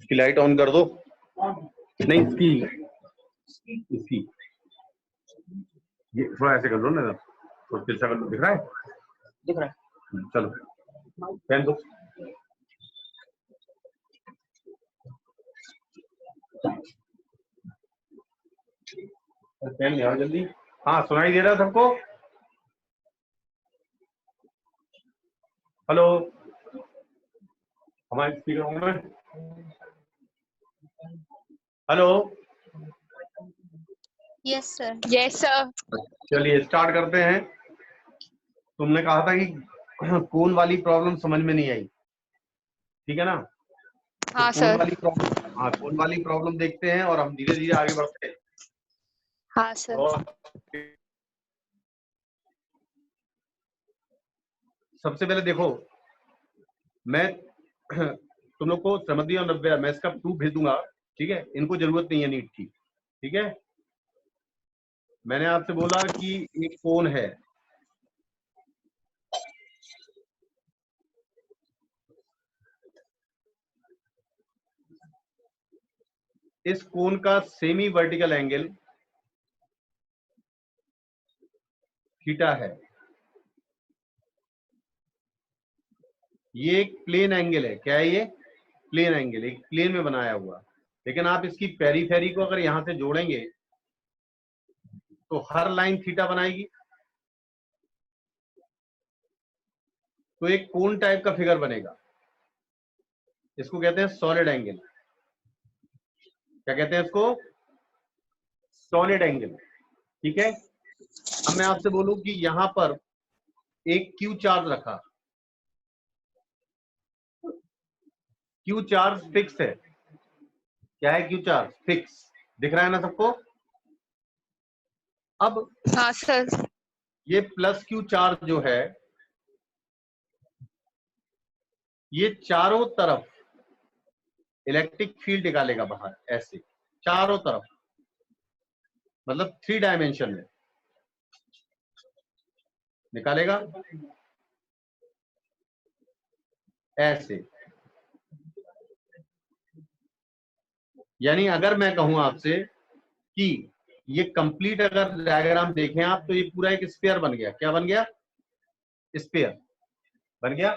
इसकी light on कर दो। नहीं इसकी ये थोड़ा ऐसे कर लो ना, तो तिरछा कर लो। दिख रहा है? दिख रहा है। चलो पेन दो। पेन ले आओ जल्दी। हाँ सुनाई दे रहा है सबको? हेलो, हमारे स्पीकर में। Hello, yes sir. Yes sir. चलिए स्टार्ट करते हैं। तुमने कहा था कि कोन वाली प्रॉब्लम समझ में नहीं आई, ठीक है ना? हाँ तो सर। कोन वाली प्रॉब्लम देखते हैं और हम धीरे धीरे आगे बढ़ते हैं। हाँ सर। तो सबसे पहले देखो, मैं तुम लोग को समझिए और नब्बे मैं इसका प्रूफ भेज दूंगा, ठीक है? इनको जरूरत नहीं है नीट की, ठीक है? मैंने आपसे बोला कि एक कोन है, इस कोन का सेमी वर्टिकल एंगल थीटा है। ये एक प्लेन एंगल है। क्या है ये? प्लेन एंगल, एक प्लेन में बनाया हुआ। लेकिन आप इसकी पेरीफेरी को अगर यहां से जोड़ेंगे तो हर लाइन थीटा बनाएगी, तो एक कोन टाइप का फिगर बनेगा। इसको कहते हैं सॉलिड एंगल। क्या कहते हैं इसको? सॉलिड एंगल, ठीक है? अब मैं आपसे बोलूं कि यहां पर एक क्यू चार्ज रखा, क्यू चार्ज फिक्स है। क्या है क्यू चार्ज? फिक्स। दिख रहा है ना सबको? अब हाँ सर। ये प्लस क्यू चार्ज जो है, ये चारों तरफ इलेक्ट्रिक फील्ड निकालेगा बाहर, ऐसे चारों तरफ, मतलब 3 डायमेंशन में निकालेगा ऐसे। यानी अगर मैं कहूं आपसे कि ये कंप्लीट अगर डायग्राम देखें आप, तो ये पूरा एक स्फीयर बन गया। क्या बन गया? स्फीयर बन गया।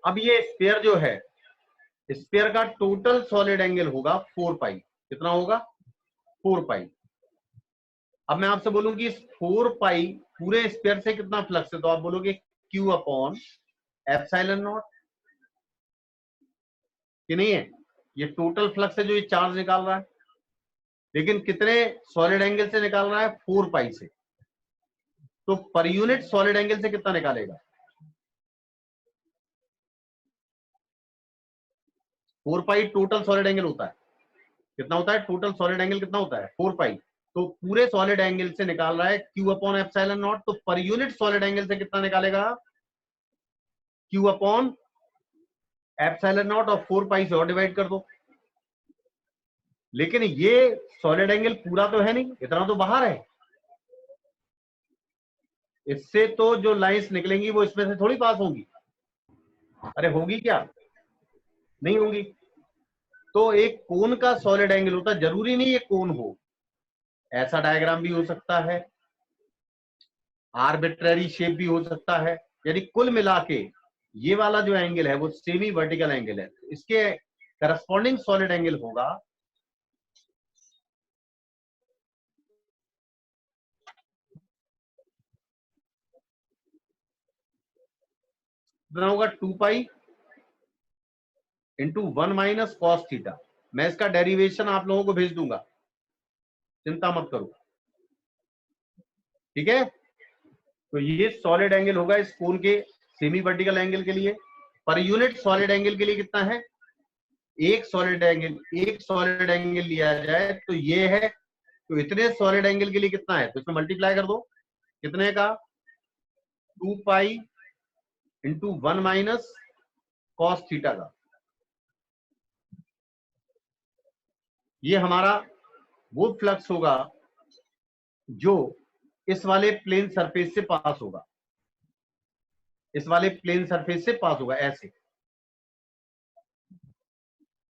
अब ये स्फीयर जो है, स्फीयर का टोटल सॉलिड एंगल होगा 4 पाई। कितना होगा? 4 पाई। अब मैं आपसे बोलूं कि इस 4 पाई पूरे स्फीयर से कितना फ्लक्स है, तो आप बोलोगे Q अपॉन एप्सिलॉन नॉट, कि नहीं है? ये टोटल फ्लक्स है जो ये चार्ज निकाल रहा है। लेकिन कितने सॉलिड एंगल से निकाल रहा है? 4 पाई से। तो पर यूनिट सॉलिड एंगल से कितना निकालेगा? 4 पाई टोटल सॉलिड एंगल होता है। कितना होता है टोटल सॉलिड एंगल? कितना होता है? 4 पाई। तो पूरे सॉलिड एंगल से निकाल रहा है Q अपॉन एप्सिलॉन नॉट। तो पर यूनिट सॉलिड एंगल से कितना निकालेगा? Q अपॉन एप्सिलॉन नॉट और 4 पाई से और डिवाइड कर दो। लेकिन ये सॉलिड एंगल पूरा तो है नहीं, इतना तो बाहर है। इससे तो जो लाइंस निकलेंगी वो इसमें से थोड़ी पास होंगी। अरे होगी क्या? नहीं होंगी। तो एक कोन का सॉलिड एंगल होता है, जरूरी नहीं ये कोन हो, ऐसा डायग्राम भी हो सकता है, आर्बिट्ररी शेप भी हो सकता है। यानी कुल मिला के ये वाला जो एंगल है वो सेमी वर्टिकल एंगल है। इसके करस्पॉन्डिंग सॉलिड एंगल होगा होगा 2 pi into 1 minus cos theta. मैं इसका डेरिवेशन आप लोगों को भेज दूंगा, चिंता मत करो, ठीक है? तो ये सॉलिड एंगल होगा इस कोन के सेमी वर्टिकल एंगल के लिए। पर यूनिट सॉलिड एंगल के लिए कितना है? एक सॉलिड एंगल लिया जाए तो ये है। तो इतने सॉलिड एंगल के लिए कितना है? तो इसमें मल्टीप्लाई कर दो। कितने का? 2 pi into 1 minus cos theta का। ये हमारा वो फ्लक्स होगा जो इस वाले प्लेन सरफेस से पास होगा, इस वाले प्लेन सरफेस से पास होगा ऐसे।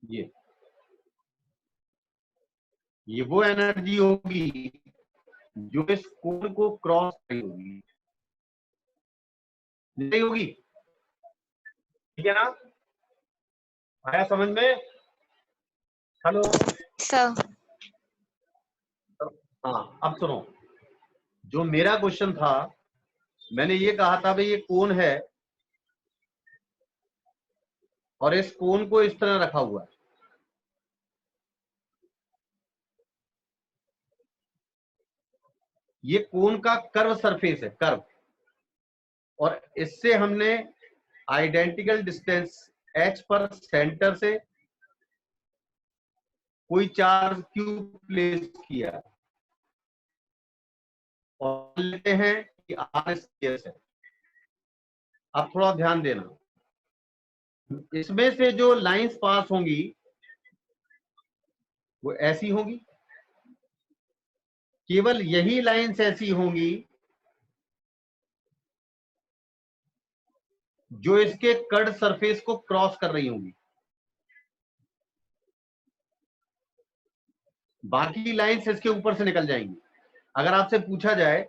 ये वो एनर्जी होगी जो इस कोण को क्रॉस नहीं होगी, नहीं होगी। ठीक है ना, आया समझ में? Hello sir. हाँ, अब सुनो, जो मेरा क्वेश्चन था, मैंने ये कहा था भाई ये कोण है और इस कोण को इस तरह रखा हुआ है। ये कोण का कर्व सरफेस है, कर्व, और इससे हमने आइडेंटिकल डिस्टेंस h पर सेंटर से कोई चार्ज q प्लेस किया और लेते हैं कि r स्केयर है। अब थोड़ा ध्यान देना, इसमें से जो लाइंस पास होंगी वो ऐसी होंगी, केवल यही लाइंस ऐसी होंगी जो इसके कर्ड सरफेस को क्रॉस कर रही होंगी। बाकी लाइंस इसके ऊपर से निकल जाएंगी। अगर आपसे पूछा जाए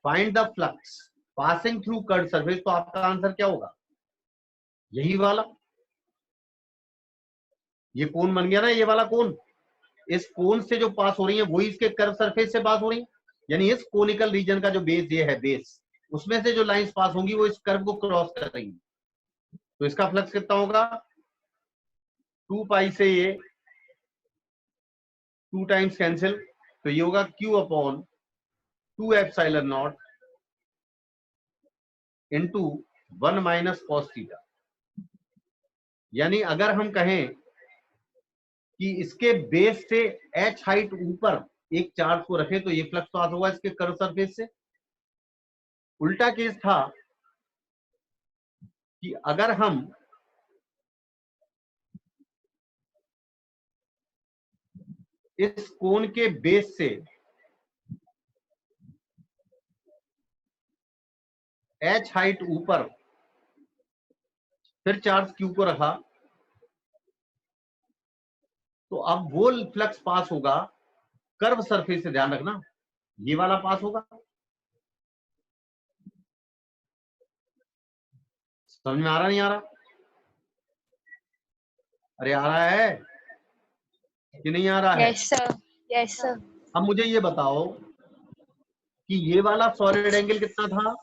find the flux passing through curved surface, तो आपका आंसर क्या होगा? यही वाला, ये कोण बन गया ना, ये वाला कोण, इस कोण से जो पास हो रही है वही इसके कर्व सरफेस से पास हो रही है, यानी इस कोनिकल रीजन का जो बेस ये है, बेस, उसमें से जो लाइंस पास होंगी वो इस कर्व को क्रॉस कर रही है। तो इसका फ्लक्स कितना होगा? 2 पाई से ये 2 टाइम्स कैंसिल, तो ये होगा Q upon 2 epsilon not into 1 minus cos theta. यानी अगर हम कहें कि इसके बेस से h हाइट ऊपर एक चार्ज को रखें तो ये फ्लक्स पास होगा इसके कर्व सरफेस से। उल्टा केस था कि अगर हम इस कोण के बेस से h हाइट ऊपर फिर चार्ज q को रखा, तो अब वो फ्लक्स पास होगा कर्व सरफेस से, ध्यान रखना ये वाला पास होगा। समझ में आ रहा नहीं आ रहा? अरे आ रहा है कि नहीं आ रहा है? Yes sir, yes sir. अब मुझे ये बताओ कि ये वाला सॉलिड एंगल कितना था?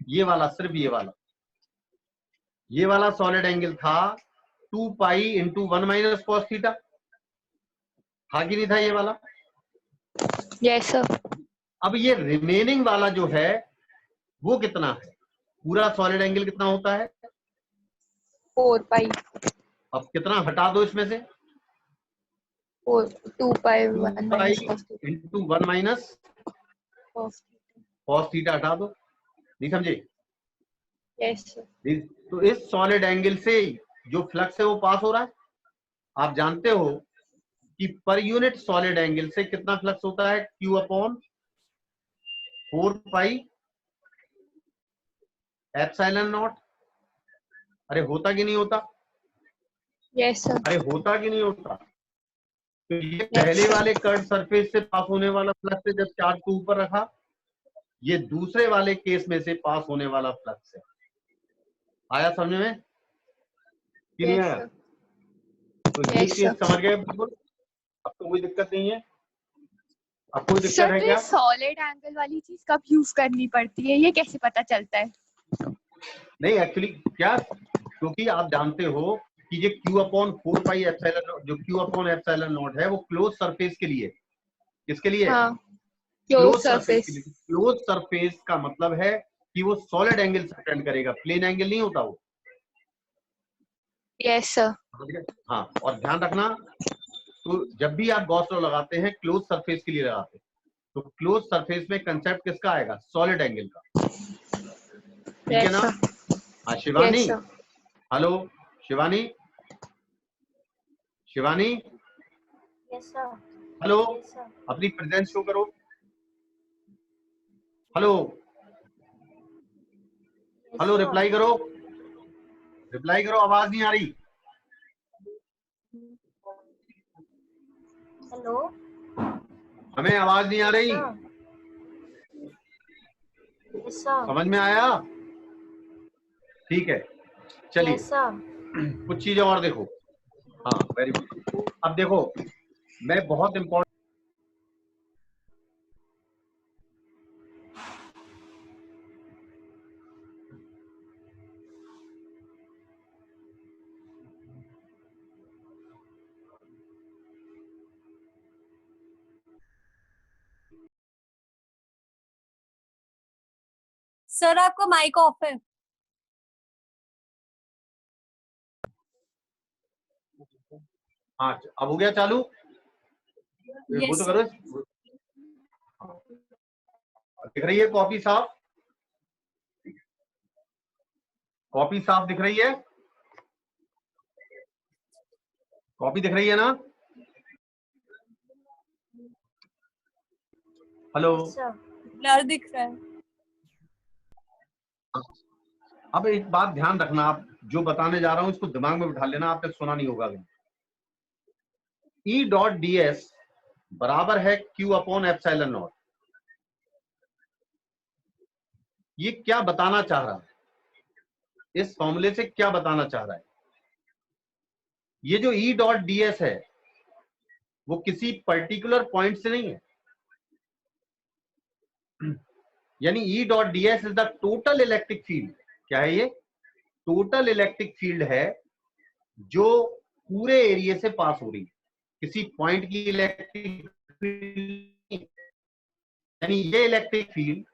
ये वाला, सिर्फ ये वाला सॉलिड एंगल था 2 pi into 1 minus cos theta, था कि नहीं था ये वाला? Yes sir. अब ये रिमेनिंग वाला जो है वो कितना है? पूरा सॉलिड एंगल कितना होता है? 4 पाई। अब कितना हटा दो इसमें से? 2 पाई 2 1 pi minus cos theta. Into 1 minus cos theta हटा दो। नहीं समझे? Yes sir. तो इस सॉलिड एंगल से जो फ्लक्स है वो पास हो रहा है। आप जानते हो कि पर यूनिट सॉलिड एंगल से कितना फ्लक्स होता है? Q upon 4 pi epsilon not. अरे होता कि नहीं होता? Yes sir. अरे होता कि नहीं होता? तो ये Yes, पहले sir. वाले कर्व सरफेस से पास होने वाला फ्लक्स है जब चार्ज को ऊपर रखा, ये दूसरे वाले केस में से पास होने वाला फ्लक्स है। आया समझ में कि नहीं Yes, आया? sir. तो ये Yes, केस sir. समझ गए बिल्कुल? अब तो कोई दिक्कत नहीं है? अब कोई दिक्कत सर, है तो क्या? ये सॉलिड एंगल वाली चीज कब यूज करनी पड़ती है, ये कैसे पता चलता है? नहीं एक्चुअली क्या, क्योंकि आप जानते हो कि ये Q अपॉन 4 पाई एप्सिलॉन, जो Q अपॉन एप्सिलॉन नॉट है वो क्लोज सरफेस के लिए, किसके लिए? हाँ, क्लोज क्लोज सरफेस के सरफेस। लिए। क्लोज सरफेस का मतलब है कि वो सॉलिड एंगल से अटेंड करेगा, प्लेन एंगल नहीं होता वो। Yes sir. हाँ, और ध्यान रखना, तो जब भी आप गॉस लॉ लगाते हैं क्लोज सरफेस के लिए लगाते हैं, तो क्लोज सरफेस में कंसेप्ट किसका आएगा? सॉलिड एंगल का। ठीक है यस ना? सर। हाँ Shivani, yes sir. Hello Shivani, Shivani yes sir. Hello, yes sir. अपनी प्रेजेंस शो करो। हेलो हेलो, रिप्लाई करो, रिप्लाई करो, आवाज नहीं आ रही। हेलो हमें आवाज नहीं आ रही, यस सर। समझ में आया? ठीक है, चलिए यस सर। कुछ चीजें और देखो। हाँ वेरी गुड। अब देखो मैं बहुत इंपॉर्टेंट, सर आपका माइक ऑफ है। हाँ अब हो गया चालू। वो तो यस करो, दिख रही है कॉपी साफ? कॉपी साफ दिख रही है? कॉपी दिख रही है ना? Hello, yes sir. ब्लर दिख रहा है। अब एक बात ध्यान रखना, आप जो बताने जा रहा हूं इसको दिमाग में बिठा लेना, आपने सुना नहीं होगा। ई डॉट डी एस बराबर है क्यू अपॉन एप्सिलॉन नॉट। ये क्या बताना चाह रहा है, इस फॉर्मूले से क्या बताना चाह रहा है? ये जो ई डॉट डी एस है वो किसी पर्टिकुलर पॉइंट से नहीं है, यानी E dot D S is the total electric field. क्या है ये? टोटल इलेक्ट्रिक फील्ड है जो पूरे एरिया से पास हो रही है, किसी पॉइंट की इलेक्ट्रिक फील्ड। यानी ये इलेक्ट्रिक फील्ड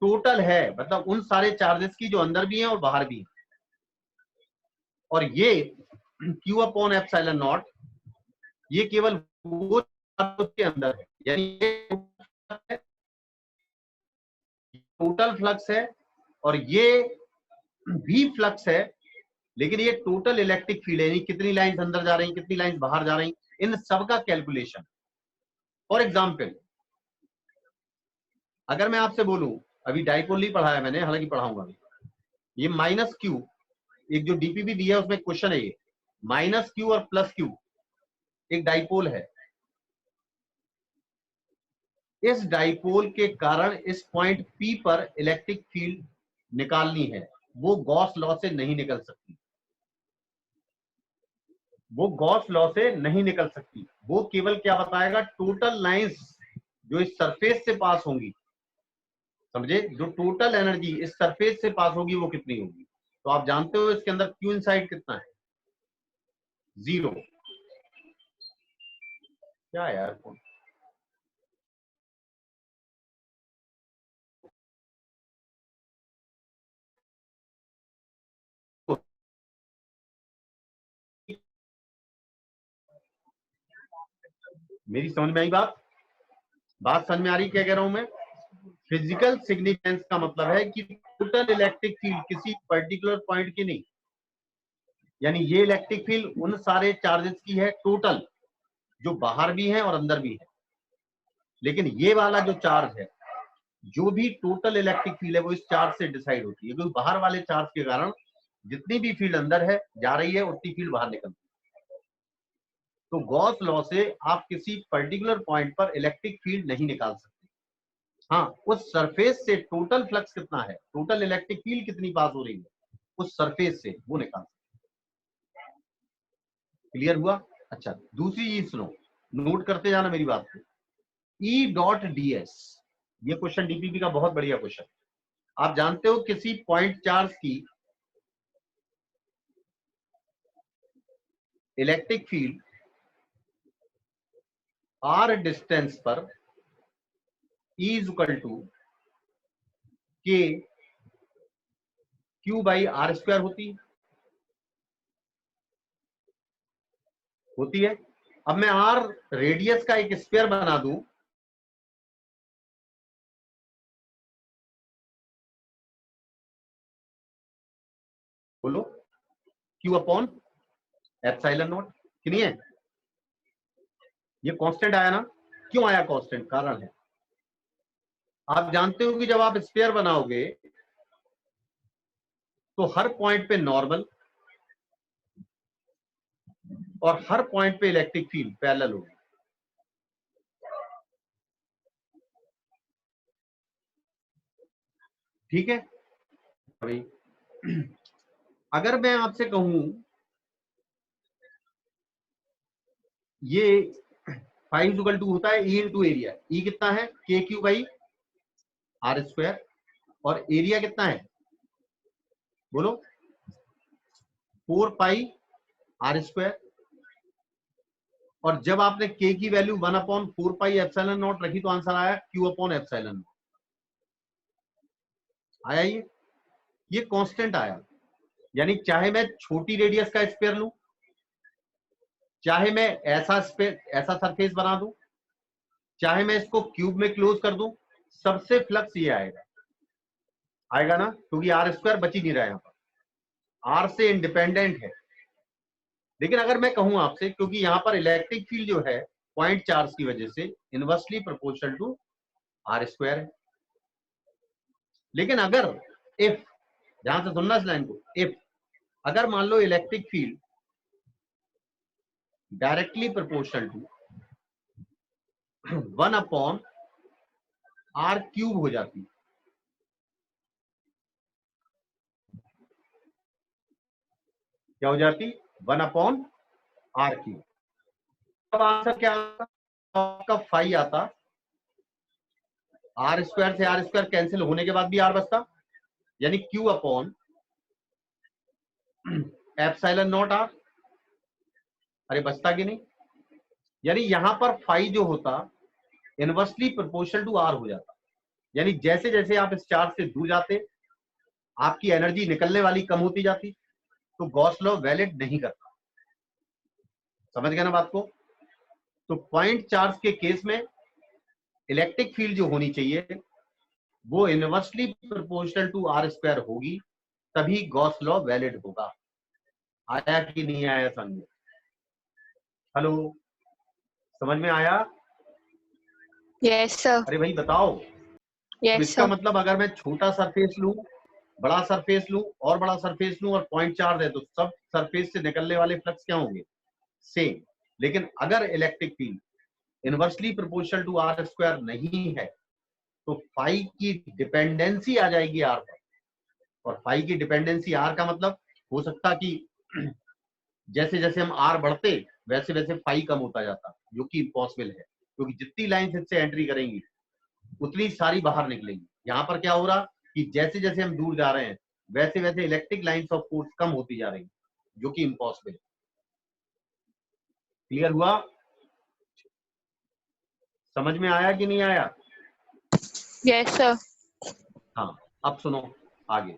टोटल है, मतलब उन सारे चार्जेस की जो अंदर भी हैं और बाहर भी हैं। और ये क्यू अपॉन एप्सिलॉन नॉट ये केवल वो के अंदर है, यानी ये टोटल फ्लक्स है और ये भी फ्लक्स है, लेकिन ये टोटल इलेक्ट्रिक फील्ड है, यानी कितनी लाइंस अंदर जा रही, कितनी लाइंस बाहर जा रही, इन सब का कैलकुलेशन। फॉर एग्जाम्पल अगर मैं आपसे बोलूं, अभी डाइपोल नहीं पढ़ाया मैंने, हालांकि पढ़ाऊंगा अभी, ये माइनस क्यू, एक जो डीपीपी दिया है उसमें क्वेश्चन है, ये माइनस क्यू और प्लस क्यू एक डाइपोल है। इस डाइपोल के कारण इस पॉइंट पी पर इलेक्ट्रिक फील्ड निकालनी है, वो गॉस लॉ से नहीं निकल सकती, वो गॉस लॉ से नहीं निकल सकती। वो केवल क्या बताएगा, टोटल लाइंस जो इस सरफेस से पास होंगी, समझे, जो टोटल एनर्जी इस सरफेस से पास होगी वो कितनी होगी। तो आप जानते हो इसके अंदर क्यू इनसाइड कितना है, 0। क्या यार, मेरी समझ में आई बात? बात समझ में आ रही क्या कह रहा हूं मैं? फिजिकल सिग्निफिकेंस का मतलब है कि टोटल इलेक्ट्रिक फील्ड किसी पर्टिकुलर पॉइंट की नहीं, यानी ये इलेक्ट्रिक फील्ड उन सारे चार्जेस की है टोटल, जो बाहर भी है और अंदर भी है। लेकिन ये वाला जो चार्ज है, जो भी टोटल इलेक्ट्रिक फील्ड है वो इस चार्ज से डिसाइड होती है, क्योंकि बाहर वाले चार्ज के कारण जितनी भी फील्ड अंदर है जा रही है उतनी फील्ड बाहर निकलती है। तो गॉस लॉ से आप किसी पर्टिकुलर पॉइंट पर इलेक्ट्रिक फील्ड नहीं निकाल सकते। हाँ, उस सरफेस से टोटल फ्लक्स कितना है, टोटल इलेक्ट्रिक फील्ड कितनी पास हो रही है उस सरफेस से, वो निकाल सकते। क्लियर हुआ? अच्छा, दूसरी चीज सुनो, नोट करते जाना मेरी बात को। ई डॉट डी एस, ये क्वेश्चन डीपीपी का बहुत बढ़िया क्वेश्चन। आप जानते हो किसी पॉइंट चार्ज की इलेक्ट्रिक फील्ड आर डिस्टेंस पर E इज इक्वल टू के क्यू बाई आर स्क्वायर होती है। अब मैं आर रेडियस का एक स्क्वायर बना दूं, बोलो, क्यू अपॉन एप्सिलॉन नॉट, कि नहीं है? ये कांस्टेंट आया ना? क्यों आया कांस्टेंट? कारण है, आप जानते हो कि जब आप स्क्वायर बनाओगे तो हर पॉइंट पे नॉर्मल, और हर पॉइंट पे इलेक्ट्रिक फील्ड पैरेलल होगी। ठीक है भाई। अगर मैं आपसे कहूं ये फाइव इक्वल टू होता है ई इंटू एरिया, ई कितना है के क्यू बाई आर स्क्वायर, और एरिया कितना है बोलो 4 पाई आर स्क्वायर। और जब आपने के की वैल्यू 1/4 पाई एप्सिलॉन नॉट रखी तो आंसर आया क्यू अपॉन एप्सिलॉन नॉट। आया ये कांस्टेंट आया। यानी चाहे मैं छोटी रेडियस का स्पेयर लूं, चाहे मैं ऐसा सरफेस बना दूं, चाहे मैं इसको क्यूब में क्लोज कर दूं, सबसे फ्लक्स ये आएगा ना, क्योंकि आर स्क्वायर बच ही नहीं रहा, यहां पर आर से इंडिपेंडेंट है। लेकिन अगर मैं कहूं आपसे, क्योंकि यहां पर इलेक्ट्रिक फील्ड जो है पॉइंट चार्ज की वजह से inversely proportional to r square है। लेकिन अगर इफ, ध्यान से सुनना इस लाइन को, इफ अगर मान लो electric field directly proportional to 1/r³ हो जाती, क्या हो जाती 1/r³। अब आंसर क्या आता, आपका फाई आता, आर स्क्वायर से आर स्क्वायर कैंसिल होने के बाद भी आर बचता, यानी q upon epsilon naught r. अरे बचता कि नहीं, यानी यहां पर फाई जो होता इनवर्सली प्रोपोर्शनल टू आर हो जाता। यानी जैसे जैसे आप इस चार्ज से दूर जाते आपकी एनर्जी निकलने वाली कम होती जाती, तो गॉस लॉ वैलिड नहीं करता। समझ गए ना बात को। तो पॉइंट चार्ज के केस में इलेक्ट्रिक फील्ड जो होनी चाहिए वो inversely proportional to r square होगी, तभी गॉस लॉ वैलिड होगा। आया कि नहीं आया समझ? हेलो, समझ में आया? Yes sir. अरे भाई बताओ। तो यस इसका सर। मतलब अगर मैं छोटा सरफेस लूं, बड़ा सरफेस लूं और बड़ा सरफेस लूं और पॉइंट चार्ज है, तो सब सरफेस से निकलने वाले फ्लक्स क्या होंगे, सेम। लेकिन अगर electric field inversely proportional to r square नहीं है तो फाई की डिपेंडेंसी आ जाएगी आर पर। और फाई की डिपेंडेंसी आर का मतलब हो सकता कि जैसे जैसे हम आर बढ़ते वैसे वैसे फाई कम होता जाता, जो कि इम्पॉसिबल है, क्योंकि जितनी लाइन इससे एंट्री करेंगी उतनी सारी बाहर निकलेंगी। यहाँ पर क्या हो रहा कि जैसे जैसे हम दूर जा रहे हैं वैसे वैसे इलेक्ट्रिक लाइंस ऑफ फोर्स कम होती जा रही, जो कि इम्पॉसिबल है। क्लियर हुआ? समझ में आया कि नहीं आया? Yes sir. हाँ, अब सुनो आगे।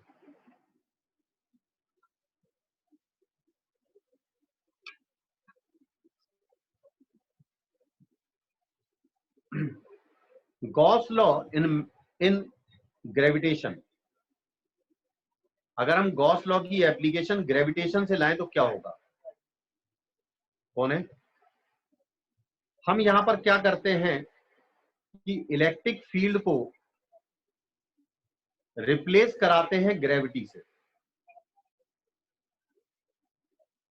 Gauss law in gravitation. अगर हम गॉस लॉ की एप्लीकेशन ग्रेविटेशन से लाएं तो क्या होगा? कौन है? हम यहां पर क्या करते हैं कि इलेक्ट्रिक फील्ड को रिप्लेस कराते हैं ग्रेविटी से।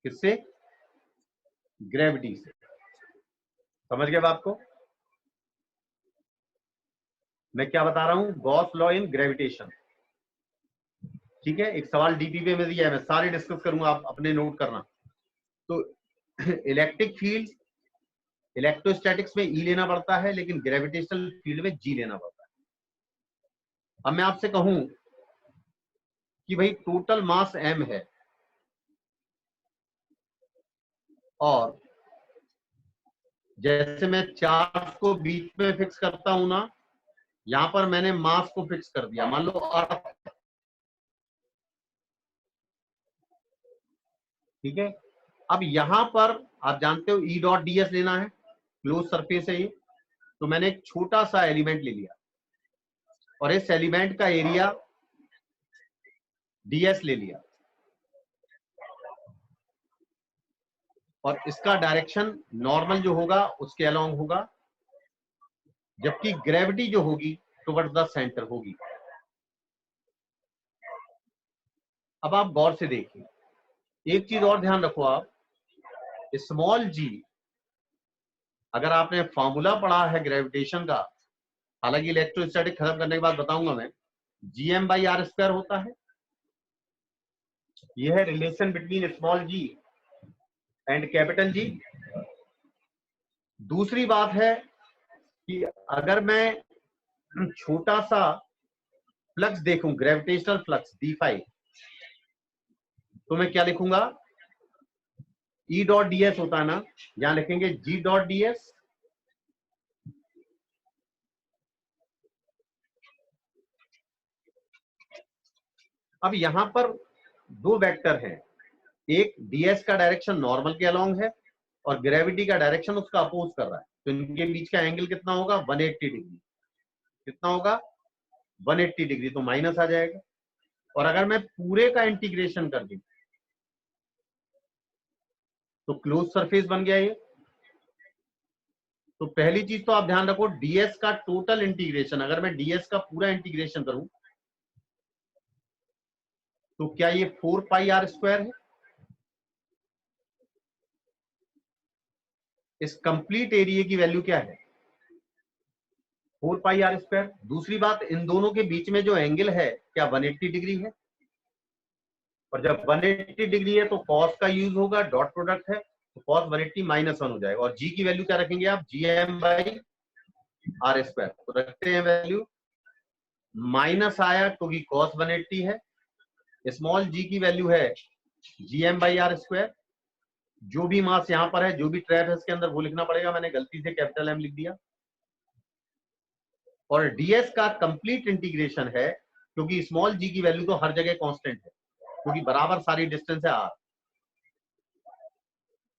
किससे? ग्रेविटी से। समझ गए बात को? मैं क्या बता रहा हूं, गॉस लॉ इन ग्रेविटेशन। ठीक है, एक सवाल डीपीपी में दिया है, मैं सारे डिस्कस करूंगा, आप अपने नोट करना। तो इलेक्ट्रिक फील्ड इलेक्ट्रोस्टैटिक्स में ई लेना पड़ता है, लेकिन ग्रेविटेशनल फील्ड में जी लेना पड़ता है। अब मैं आपसे कहूं कि भाई टोटल मास m है और जैसे मैं चार्ज को बीच में फिक्स करता हूं ना, यहां पर मैंने मास को फिक्स कर दिया, मान लो अर्थ। ठीक है, अब यहां पर आप जानते हो ई डॉट डी एस लेना है, क्लोज सरफेस है ये, तो मैंने एक छोटा सा एलिमेंट ले लिया और इस एलिमेंट का एरिया ds ले लिया और इसका डायरेक्शन नॉर्मल जो होगा उसके अलोंग होगा, जबकि ग्रेविटी जो होगी टुवर्ड्स द सेंटर होगी। अब आप गौर से देखिए, एक चीज और ध्यान रखो आप स्मॉल जी, अगर आपने फॉर्मूला पढ़ा है ग्रेविटेशन का, हालांकि इलेक्ट्रोस्टैटिक खत्म करने के बाद बताऊंगा मैं, gm/r² होता है। यह है relation between small g and capital G. दूसरी बात है कि अगर मैं छोटा सा फ्लक्स देखूं, ग्रेविटेशनल फ्लक्स d5, तो मैं क्या लिखूंगा? E.ds होता है ना, यहां लिखेंगे G.ds। अब यहां पर दो वेक्टर हैं, एक ds का डायरेक्शन नॉर्मल के अलोंग है और ग्रेविटी का डायरेक्शन उसका अपोज कर रहा है, तो इनके बीच का एंगल कितना होगा? 180 डिग्री। कितना होगा? 180 डिग्री, तो माइनस आ जाएगा। और अगर मैं पूरे का इंटीग्रेशन कर दूं तो क्लोज सरफेस बन गया ये। तो पहली चीज तो आप ध्यान रखो, ds का टोटल इंटीग्रेशन, अगर मैं ds का पूरा इंटीग्रेशन करूं तो क्या ये 4πr² है? इस कंप्लीट एरिया की वैल्यू क्या है? 4πr²। दूसरी बात, इन दोनों के बीच में जो एंगल है क्या 180 डिग्री है? और जब 180 डिग्री है तो कॉस का यूज होगा, डॉट प्रोडक्ट है तो कॉस 180 -1 हो जाएगा। और जी की वैल्यू क्या रखेंगे आप? gm/r²। तो रखते हैं वैल्यू, माइनस आया क्योंकि कॉस 180 है। स्मॉल जी की वैल्यू है gm/r²। जो भी मास यहां पर है, जो भी ट्रैप है इसके अंदर, वो लिखना पड़ेगा, मैंने गलती से कैपिटल M लिख दिया। और ds का कंप्लीट इंटीग्रेशन है, क्योंकि स्मॉल जी की वैल्यू तो हर जगह कांस्टेंट है, क्योंकि बराबर सारी डिस्टेंस है r,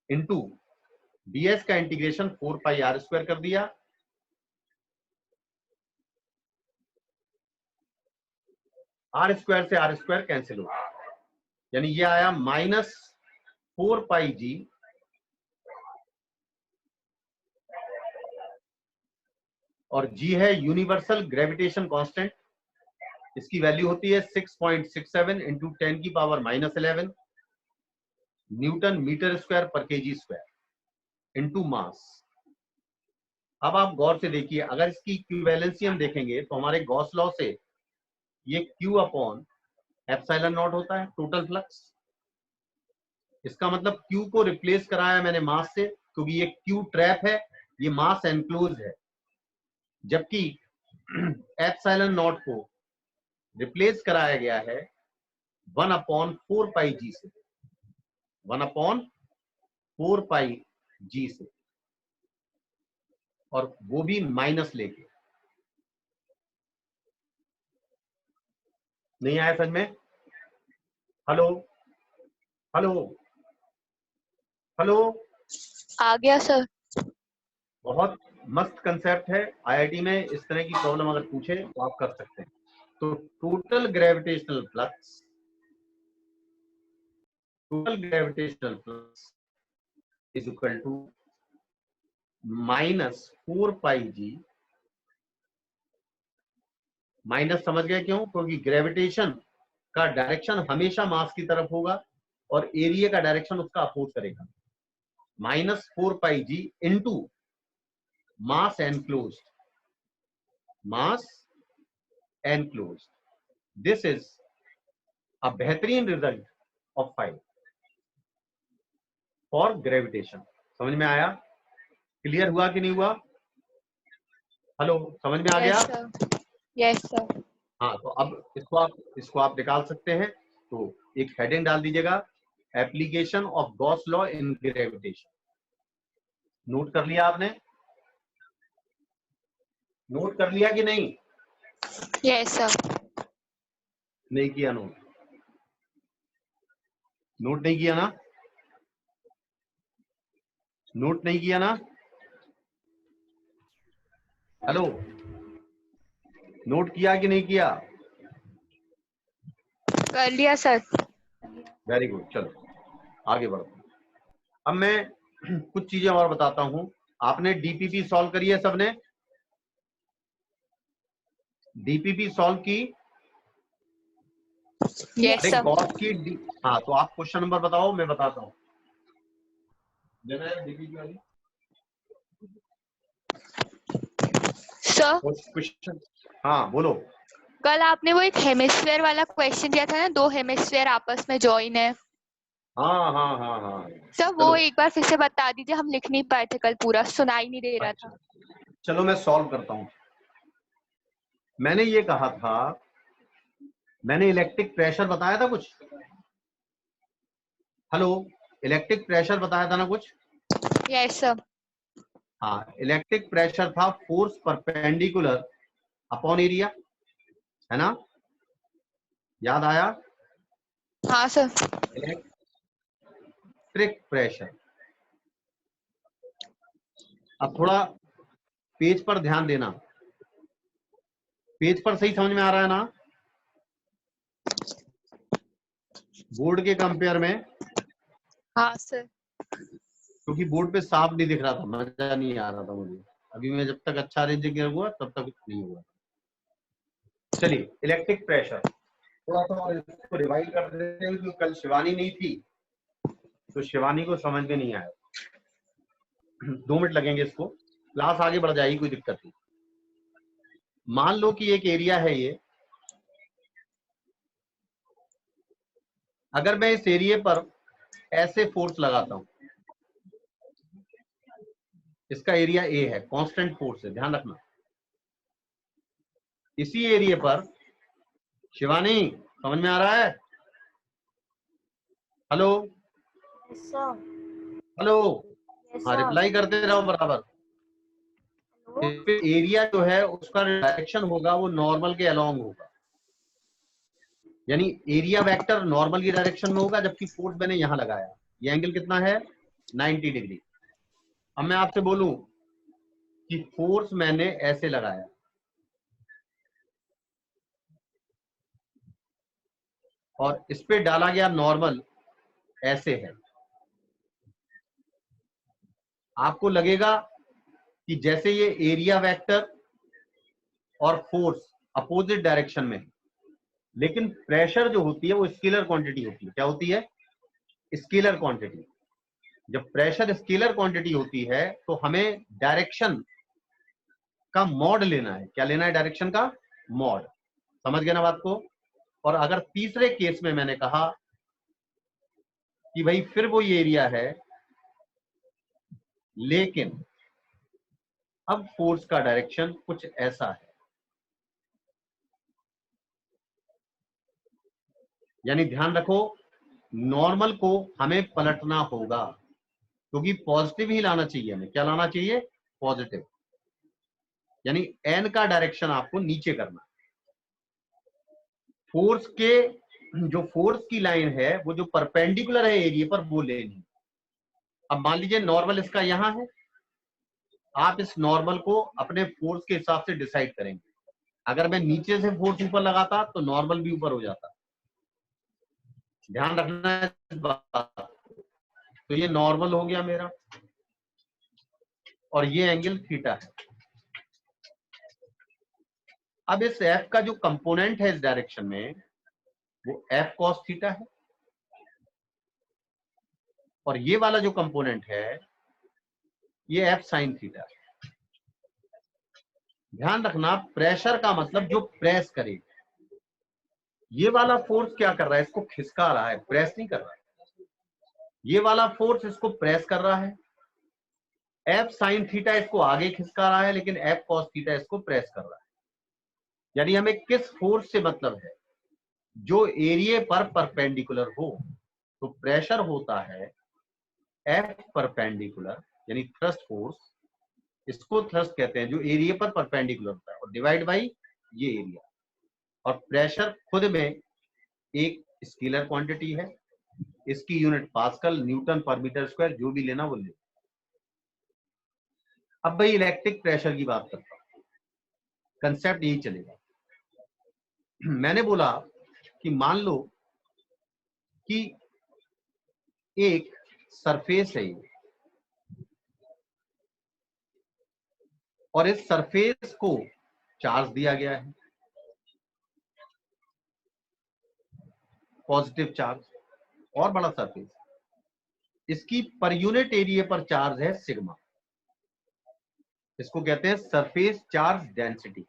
इनटू ds का इंटीग्रेशन 4πr² कर दिया। r² से r² कैंसिल हो गया, यानी ये आया -4πg और g है यूनिवर्सल ग्रेविटेशन कांस्टेंट, इसकी वैल्यू होती है 6.67 इंटू 10⁻11 न्यूटन मीटर स्क्वायर पर kg स्क्वायर इंटू मास। अब आप गौर से देखिए, अगर इसकी इक्विवेलेंसी हम देखेंगे तो हमारे गॉस लॉ से ये Q/ε0 होता है टोटल फ्लक्स। इसका मतलब Q को रिप्लेस कराया मैंने मास से, क्योंकि ये Q ट्रैप है, ये मास एनक्लोज है, जबकि ε0 को रिप्लेस कराया गया है 1/4πg से, 1/4πg से, और वो भी माइनस लेके। नहीं आया समझ में? हेलो हेलो हेलो, आ गया सर। बहुत मस्त कंसेप्ट है। आईआईटी में इस तरह की प्रॉब्लम अगर पूछे तो आप कर सकते हैं। तो total gravitational flux is equal to -4πg। Minus समझ गए क्यों? क्योंकि ग्रेविटेशन का डायरेक्शन हमेशा मास की तरफ होगा और एरिया का डायरेक्शन उसका अपोज करेगा। -4πg into mass enclosed, mass enclosed. This is a बेहतरीन रिजल्ट ऑफ 5 फॉर ग्रेविटेशन। समझ में आया? क्लियर हुआ कि नहीं हुआ? हेलो, समझ में आ गया? Yes sir. हाँ, तो अब इसको आप निकाल सकते हैं। तो एक हेडिंग डाल दीजिएगा, application of Gauss law in gravitation. Note कर लिया आपने? नोट कर लिया कि नहीं? Yes sir. नहीं किया नोट? नोट नहीं किया ना? नोट नहीं किया ना? हेलो, नोट किया कि नहीं किया? कर लिया सर। वेरी गुड, चलो आगे बढ़ो। अब मैं कुछ चीजें और बताता हूं। आपने डीपीपी सॉल्व करी है सबने? डीपीपी सॉल्व की? यस अरे सर। गॉस की हाँ, तो आप क्वेश्चन नंबर बताओ, मैं बताता हूं। सर क्वेश्चन, हाँ बोलो। कल आपने वो एक हेमिस्फीयर वाला क्वेश्चन दिया था ना, 2 हेमिस्फीयर आपस में जॉइन है। हाँ हाँ हाँ हाँ सर वो चलो एक बार फिर से बता दीजिए, हम लिख नहीं पाए थे कल, पूरा सुनाई नहीं दे रहा अच्छा, था। चलो मैं सॉल्व करता हूँ। मैंने ये कहा था, मैंने इलेक्ट्रिक प्रेशर बताया था कुछ। हेलो, इलेक्ट्रिक प्रेशर बताया था ना कुछ। Yes sir. हाँ, इलेक्ट्रिक प्रेशर था फोर्स परपेंडिकुलर अपॉन एरिया, है ना, याद आया। हाँ सर। Electric pressure. अब थोड़ा पेज पर ध्यान देना, पेज पर सही समझ में आ रहा है ना, बोर्ड के कंपेयर में, हाँ सर। क्योंकि बोर्ड पे साफ नहीं दिख रहा था, मजा नहीं आ रहा था मुझे। अभी मैं जब तक अच्छा अरेंज हुआ तब तक नहीं हुआ। चलिए, इलेक्ट्रिक प्रेशर थोड़ा सा और इसको रिवाइज कर देते हैं, क्योंकि कल शिवानी नहीं थी तो शिवानी को समझ में नहीं आया। 2 मिनट लगेंगे इसको, क्लास आगे बढ़ जाएगी, कोई दिक्कत नहीं। मान लो कि एक एरिया है ये, अगर मैं इस एरिया पर ऐसे फोर्स लगाता हूं, इसका एरिया ए है, कांस्टेंट फोर्स है, ध्यान रखना। इसी एरिया पर, शिवानी समझ में आ रहा है? Hello Yes, sir. Hello, Yes, हाँ sir. रिप्लाई करते रहो बराबर। Hello. एरिया जो है उसका डायरेक्शन होगा वो नॉर्मल के अलोंग होगा, यानी एरिया वेक्टर नॉर्मल की डायरेक्शन में होगा, जबकि फोर्स मैंने यहां लगाया, ये एंगल कितना है 90 डिग्री। अब मैं आपसे बोलूं कि फोर्स मैंने ऐसे लगाया और इस पे डाला गया नॉर्मल ऐसे है, आपको लगेगा कि जैसे ये एरिया वेक्टर और फोर्स अपोजिट डायरेक्शन में है, लेकिन प्रेशर जो होती है वो स्केलर क्वांटिटी होती है। क्या होती है? Scalar quantity. जब प्रेशर स्केलर क्वांटिटी होती है तो हमें डायरेक्शन का मॉड लेना है। क्या लेना है? डायरेक्शन का मॉड। समझ गए ना बात को? और अगर तीसरे केस में मैंने कहा कि भाई फिर वो ये एरिया है, लेकिन अब फोर्स का डायरेक्शन कुछ ऐसा है, यानी ध्यान रखो, नॉर्मल को हमें पलटना होगा, क्योंकि पॉजिटिव ही लाना चाहिए हमें। क्या लाना चाहिए? पॉजिटिव, यानी एन का डायरेक्शन आपको नीचे करना। फोर्स के, जो फोर्स की लाइन है वो जो परपेंडिकुलर है एरिया पर, वो लेनी। अब मान लीजिए नॉर्मल इसका यहां है, आप इस नॉर्मल को अपने फोर्स के हिसाब से डिसाइड करेंगे। अगर मैं नीचे से फोर्स ऊपर लगाता तो नॉर्मल भी ऊपर हो जाता, ध्यान रखना है इस बात। तो ये नॉर्मल हो गया मेरा, और ये एंगल थीटा है। अब इस एफ का जो कंपोनेंट है इस डायरेक्शन में, वो एफ कॉस थीटा है, और ये वाला जो कंपोनेंट है ये एफ साइन थीटा है। ध्यान रखना, प्रेशर का मतलब जो प्रेस करे, ये वाला फोर्स क्या कर रहा है? इसको खिसका रहा है, प्रेस नहीं कर रहा है। ये वाला फोर्स इसको प्रेस कर रहा है। एफ साइन थीटा इसको आगे खिसका रहा है, लेकिन एफ कॉस थीटा इसको प्रेस कर रहा है। यानी हमें किस फोर्स से मतलब है? जो एरिया पर परपेंडिकुलर हो। तो प्रेशर होता है एफ परपेंडिकुलर, यानी थ्रस्ट फोर्स, इसको थ्रस्ट कहते हैं, जो एरिया पर परपेंडिकुलर होता है, और डिवाइड बाई ये एरिया। और प्रेशर खुद में एक स्केलर क्वांटिटी है, इसकी यूनिट पास्कल, न्यूटन पर मीटर स्क्वायर, जो भी लेना वो ले। अब भाई इलेक्ट्रिक प्रेशर की बात करता हूं, कंसेप्ट यही चलेगा। मैंने बोला कि मान लो कि एक सरफेस है ये, और इस सरफेस को चार्ज दिया गया है, पॉजिटिव चार्ज, और बड़ा सरफेस। इसकी पर यूनिट एरिया पर चार्ज है सिग्मा। इसको कहते हैं सरफेस चार्ज डेंसिटी।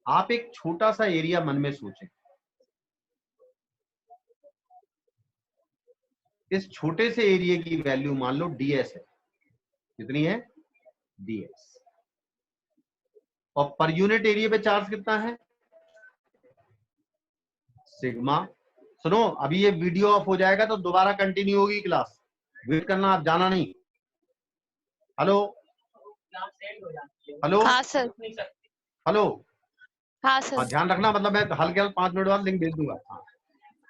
आप एक छोटा सा एरिया मन में सोचें, इस छोटे से एरिया की वैल्यू मान लो ds है। कितनी है? ds। और पर यूनिट एरिया पे चार्ज कितना है? सिग्मा। सुनो, अभी ये वीडियो ऑफ हो जाएगा तो दोबारा कंटिन्यू होगी क्लास, वेट करना, आप जाना नहीं। हेलो हेलो हाँ सर। हेलो, हाँ सर। ध्यान रखना, मतलब मैं हल्के 5 मिनट बाद लिंक भेज दूंगा। तो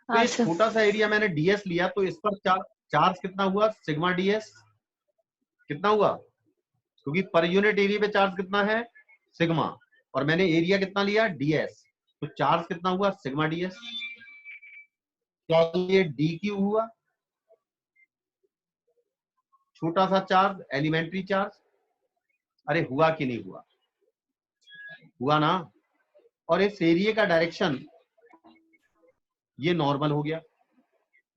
हाँ ये सर। छोटा सा एरिया मैंने ds लिया, तो इस पर चार्ज कितना हुआ? सिग्मा ds कितना हुआ? क्योंकि पर यूनिट एरिया पे चार्ज कितना है? सिग्मा, और मैंने एरिया कितना लिया? ds, तो चार्ज कितना हुआ? Sigma ds। क्या ये dq हुआ? छोटा सा चार्ज, एलिमेंट्री चार्ज। अरे हुआ कि नहीं हुआ? हुआ ना। और इस एरिया का डायरेक्शन ये नॉर्मल हो गया।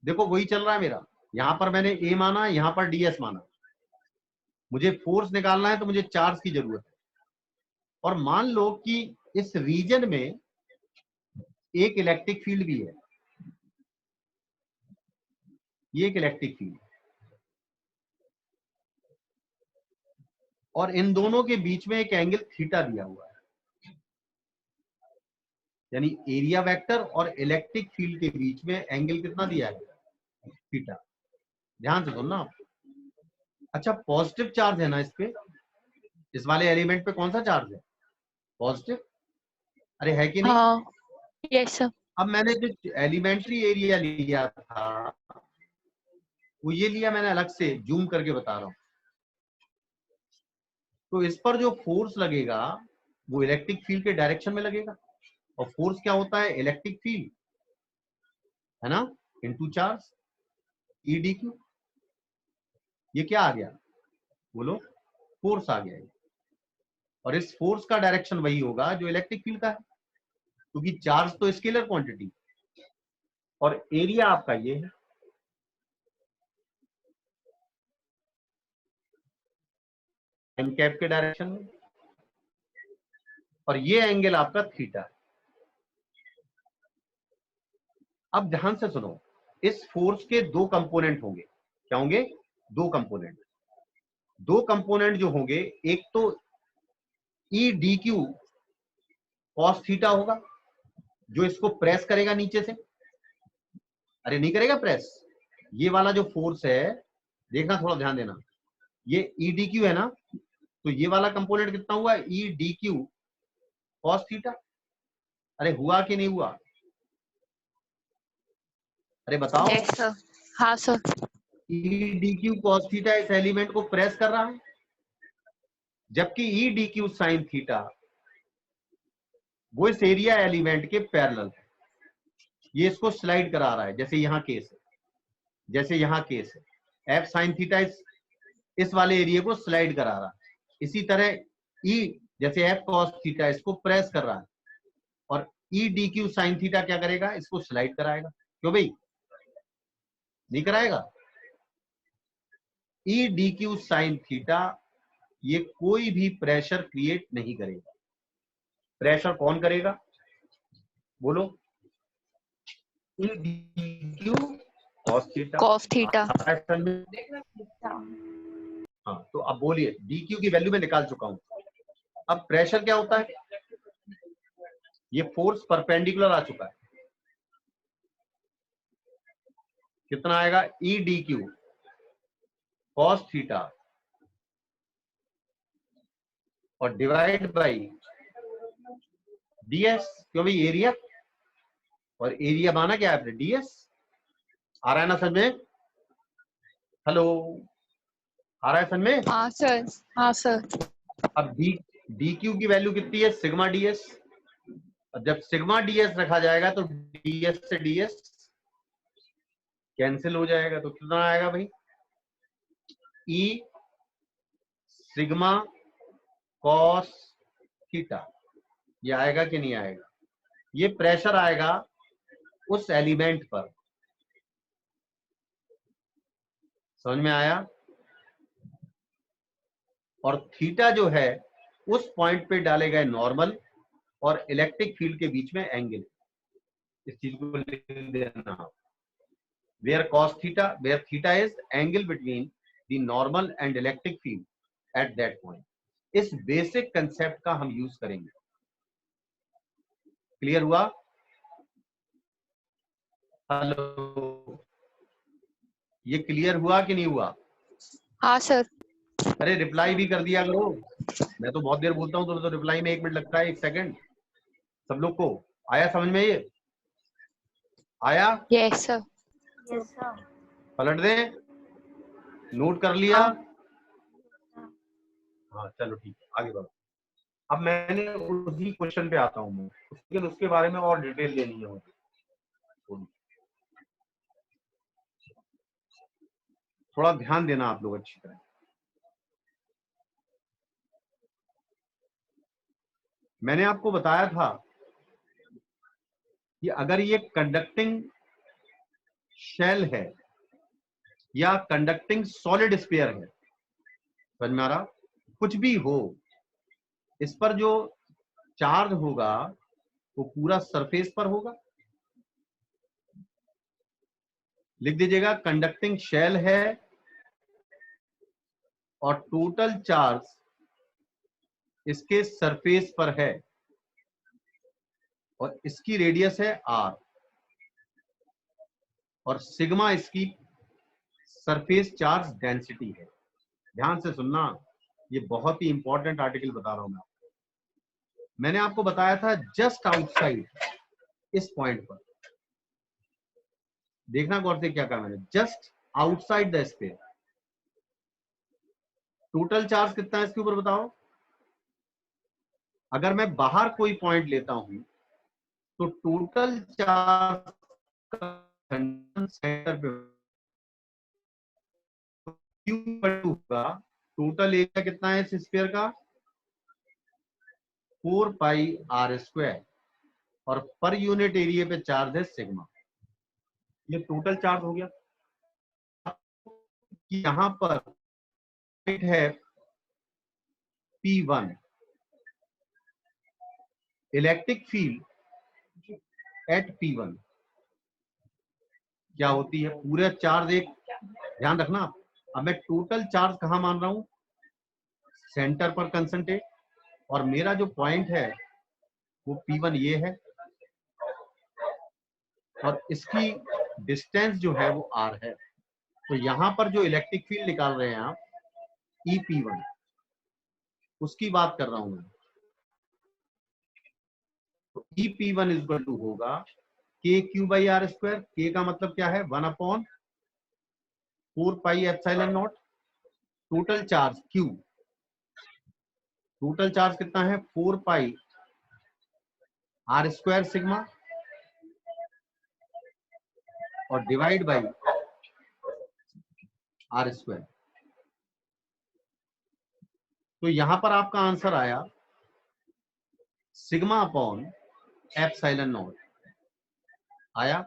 देखो वही चल रहा है मेरा, यहां पर मैंने a माना, यहां पर ds माना। मुझे फोर्स निकालना है तो मुझे चार्ज की जरूरत है। और मान लो कि इस रीजन में एक इलेक्ट्रिक फील्ड भी है, ये एक इलेक्ट्रिक फील्ड, और इन दोनों के बीच में एक एंगल थीटा दिया हुआ है। यानी एरिया वेक्टर और इलेक्ट्रिक फील्ड के बीच में एंगल कितना दिया है? थीटा। ध्यान से सुनना आप। अच्छा, पॉजिटिव चार्ज है ना इस पे, इस वाले एलिमेंट पे कौन सा चार्ज है? पॉजिटिव। अरे है कि नहीं? हाँ यस सर। अब मैंने जो एलिमेंट्री एरिया लिया था वो ये लिया मैंने, अलग से जूम करके बता रहा हूं। तो इस पर जो फोर्स लगेगा वो इलेक्ट्रिक फील्ड के डायरेक्शन में लगेगा। और फोर्स क्या होता है? इलेक्ट्रिक फील्ड, है ना, इनटू चार्ज, ई डी क्यू। ये क्या आ गया? बोलो, फोर्स आ गया। और इस फोर्स का डायरेक्शन वही होगा जो इलेक्ट्रिक फील्ड का है, क्योंकि चार्ज तो स्केलर क्वांटिटी, और एरिया आपका ये है। एन कैप के डायरेक्शन में, और ये एंगल आपका थीटा है। अब ध्यान से सुनो, इस फोर्स के दो कंपोनेंट होंगे। क्या होंगे? दो कंपोनेंट। दो कंपोनेंट जो होंगे, एक तो ई डी क्यू कॉस थीटा होगा, जो इसको प्रेस करेगा नीचे से। अरे नहीं करेगा प्रेस? ये वाला जो फोर्स है, देखना, थोड़ा ध्यान देना, ये ई डी क्यू है ना, तो ये वाला कंपोनेंट कितना हुआ? E D Q cos theta. अरे हुआ कि नहीं हुआ? अरे बताओ। Yes sir. हाँ sir. E D Q cos theta इस एलिमेंट को प्रेस कर रहा है, जबकि E D Q sine theta वो इस एरिया एलिमेंट के पैरेलल है। ये इसको स्लाइड करा रहा है, जैसे यहां केस है, जैसे यहां केस है, एफ साइन थीटा इस वाले एरिया को स्लाइड करा रहा है। इसी तरह ई, जैसे एफ कॉस थीटा इसको प्रेस कर रहा है, और ई डी क्यू साइन थीटा क्या करेगा? इसको स्लाइड कराएगा। क्यों भाई? नहीं कराएगा? ई डी क्यू साइन थीटा ये कोई भी प्रेशर क्रिएट नहीं करेगा। प्रेशर कौन करेगा? बोलो। ई D Q cos theta. Cos theta. हाँ, तो अब बोलिए, डी क्यू की वैल्यू मैं निकाल चुका हूं। अब प्रेशर क्या होता है? ये फोर्स परपेंडिकुलर आ चुका है, कितना आएगा? ई डी क्यू कॉस थीटा और डिवाइड बाई ds। क्यों भाई? एरिया, और एरिया माना क्या है आपने? ds। आ रहा है ना समझ में? हेलो, आ रहा है समझ में? हाँ सर। हाँ सर। अब डी क्यू की वैल्यू कितनी है? Sigma ds। और जब सिग्मा ds रखा जाएगा तो ds से ds कैंसिल हो जाएगा, तो कितना आएगा भाई? ई सिग्मा कॉस थीटा। ये आएगा कि नहीं आएगा? ये प्रेशर आएगा उस एलिमेंट पर समझ में आया? और थीटा जो है उस पॉइंट पे डाले गए नॉर्मल और इलेक्ट्रिक फील्ड के बीच में एंगल। इस चीज को लिख देना, where cos theta, where theta is angle between the normal and electric field at that point। इस बेसिक कंसेप्ट का हम यूज करेंगे। क्लियर हुआ? हेलो, ये क्लियर हुआ कि नहीं हुआ? हाँ सर। अरे रिप्लाई भी कर दिया करो, मैं तो बहुत देर बोलता हूँ तो रिप्लाई में 1 मिनट लगता है, 1 सेकंड। सब लोग को आया समझ में? ये आया? Yes sir. Yes sir. पलट दें, नोट कर लिया? हाँ चलो ठीक है, आगे बढ़ो। अब मैंने उसी क्वेश्चन पे आता हूँ मैं, लेकिन उसके बारे में और डिटेल देनी है मुझे। थोड़ा ध्यान देना आप लोग अच्छी तरह। मैंने आपको बताया था कि अगर ये कंडक्टिंग शेल है या कंडक्टिंग सॉलिड स्फीयर है, समझ में आ रहा? कुछ भी हो, इस पर जो चार्ज होगा वो पूरा सरफेस पर होगा। लिख दीजिएगा, कंडक्टिंग शेल है और टोटल चार्ज इसके सरफेस पर है और इसकी रेडियस है r और सिग्मा इसकी सरफेस चार्ज डेंसिटी है। ध्यान से सुनना, ये बहुत ही इंपॉर्टेंट आर्टिकल बता रहा हूं मैं। मैंने आपको बताया था जस्ट आउटसाइड, इस पॉइंट पर देखना गौर से क्या कहा मैंने, just outside the sphere total charge कितना है इसके ऊपर बताओ। अगर मैं बाहर कोई पॉइंट लेता हूं तो टोटल चार्ज सेंटर पे होगा। टोटल एरिया कितना है इस स्फीयर का? 4 पाई r स्क्वायर और पर यूनिट एरिया पे चार्ज है सिग्मा। ये टोटल चार्ज हो गया। यहां पर है P1, electric field at P1 क्या होती है? पूरा चार्ज एक, ध्यान रखना। अब मैं टोटल चार्ज कहां मान रहा हूं? सेंटर पर कंसंट्रेट, और मेरा जो पॉइंट है वो P1 ये है और इसकी डिस्टेंस जो है वो r है। तो यहां पर जो इलेक्ट्रिक फील्ड निकाल रहे हैं आप EP1, उसकी बात कर रहा हूं मैं। तो EP1 इक्वल टू होगा KQ by R square. K का मतलब क्या है? 1/4 pi epsilon not. Total charge Q, total charge कितना है? 4 पाई R स्क्वायर सिग्मा और डिवाइड बाई R स्क्वायर। तो यहां पर आपका आंसर आया सिग्मा अपॉन एप्सिलॉन नॉट आया।